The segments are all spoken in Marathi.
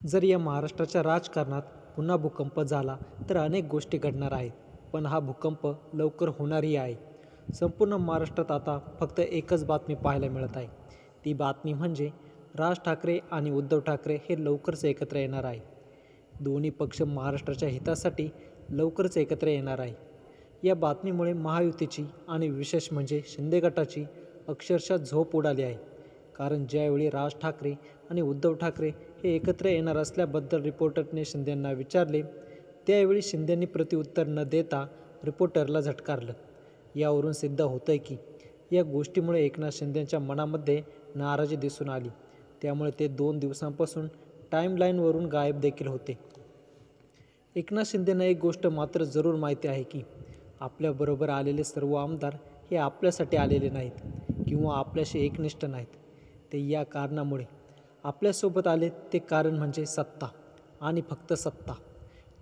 जर या महाराष्ट्राच्या राजकारणात पुन्हा भूकंप झाला तर अनेक गोष्टी घडणार आहेत, पण हा भूकंप लवकर होणारही आहे. संपूर्ण महाराष्ट्रात आता फक्त एकच बातमी पाहायला मिळत आहे. ती बातमी म्हणजे राज ठाकरे आणि उद्धव ठाकरे हे लवकरच एकत्र येणार आहे. दोन्ही पक्ष महाराष्ट्राच्या हितासाठी लवकरच एकत्र येणार आहे. या बातमीमुळे महायुतीची आणि विशेष म्हणजे शिंदे गटाची अक्षरशः झोप उडाली आहे. कारण ज्यावेळी राज ठाकरे आणि उद्धव ठाकरे हे एकत्र येणार असल्याबद्दल रिपोर्टरने शिंदेंना विचारले, त्यावेळी शिंदेंनी प्रत्युत्तर न देता रिपोर्टरला झटकारलं. यावरून सिद्ध होतंय की या गोष्टीमुळे एकनाथ शिंदेंच्या मनामध्ये नाराजी दिसून आली. त्यामुळे ते 2 दिवसांपासून टाईमलाईनवरून गायब देखील होते. एकनाथ शिंदेंना एक गोष्ट मात्र जरूर माहिती आहे की आपल्याबरोबर आलेले सर्व आमदार हे आपल्यासाठी आलेले नाहीत किंवा आपल्याशी एकनिष्ठ नाहीत. ते या कारणामुळे आपल्यासोबत आले, ते कारण म्हणजे सत्ता आणि फक्त सत्ता.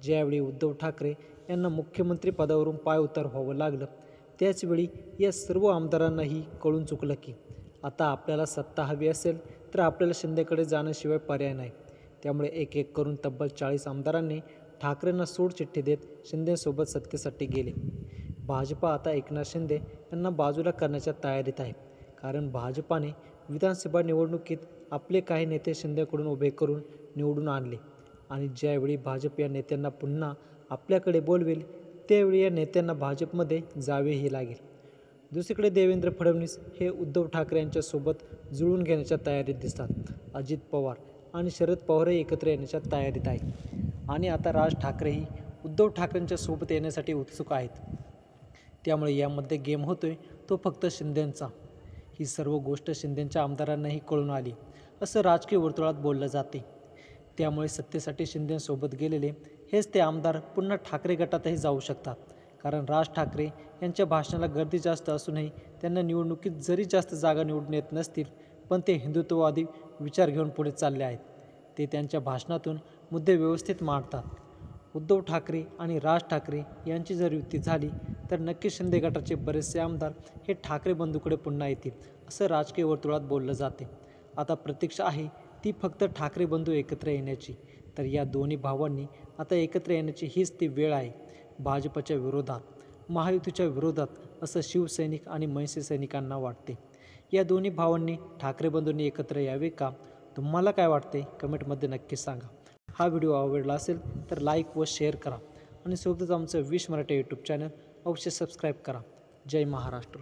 ज्यावेळी उद्धव ठाकरे यांना मुख्यमंत्री पदावरून पायउतार व्हावं लागलं, त्याचवेळी या सर्व आमदारांनाही कळून चुकलं की आता आपल्याला सत्ता हवी असेल तर आपल्याला शिंदेकडे जाण्याशिवाय पर्याय नाही. त्यामुळे एक एक करून तब्बल 40 आमदारांनी ठाकरेंना सोडचिठ्ठी देत शिंदेसोबत सत्तेसाठी गेले. भाजपा आता एकनाथ शिंदे यांना बाजूला करण्याच्या तयारीत आहे. कारण भाजपाने विधानसभा निवडणुकीत आपले काही नेते शिंदेकडून उभे करून निवडून आणले आणि ज्यावेळी भाजप या नेत्यांना पुन्हा आपल्याकडे बोलवेल त्यावेळी या नेत्यांना भाजपमध्ये जावेही लागेल. दुसरीकडे देवेंद्र फडणवीस हे उद्धव ठाकरे यांच्यासोबत जुळून घेण्याच्या तयारीत दिसतात. अजित पवार आणि शरद पवारही एकत्र येण्याच्या तयारीत आहेत आणि आता राज ठाकरेही उद्धव ठाकरेंच्या सोबत येण्यासाठी उत्सुक आहेत. त्यामुळे यामध्ये गेम होतोय तो फक्त शिंदेंचा. ही सर्व गोष्ट शिंदेंच्या आमदारांनाही कळून आली असं राजकीय वर्तुळात बोललं जाते. त्यामुळे सत्तेसाठी शिंदेंसोबत गेलेले हेच ते आमदार पुन्हा ठाकरे गटातही जाऊ शकतात. कारण राज ठाकरे यांच्या भाषणाला गर्दी जास्त असूनही त्यांना निवडणुकीत जरी जास्त जागा निवडून येत नसतील, पण ते हिंदुत्ववादी विचार घेऊन पुढे चालले आहेत. ते त्यांच्या भाषणातून मुद्दे व्यवस्थित मांडतात. उद्धव ठाकरे आणि राज ठाकरे यांची जर युती झाली तर नक्कीच शिंदे गटाचे बरेचसे आमदार हे ठाकरे बंधूकडे पुन्हा येतील असं राजकीय वर्तुळात बोललं जाते. आता प्रतीक्षा आहे ती फक्त ठाकरे बंधू एकत्र येण्याची. तर या दोन्ही भावांनी आता एकत्र येण्याची हीच ती वेळ आहे. भाजपच्या विरोधात, महायुतीच्या विरोधात असं शिवसैनिक आणि मनसे सैनिकांना वाटते. या दोन्ही भावांनी ठाकरे बंधूंनी एकत्र यावे का? तुम्हाला काय वाटते? कमेंटमध्ये नक्की सांगा. हा व्हिडिओ आवडला असेल तर लाईक व शेअर करा आणि सोबतच आमचं विश मराठी यूट्यूब चॅनल अवश्य सबस्क्राईब करा. जय महाराष्ट्र.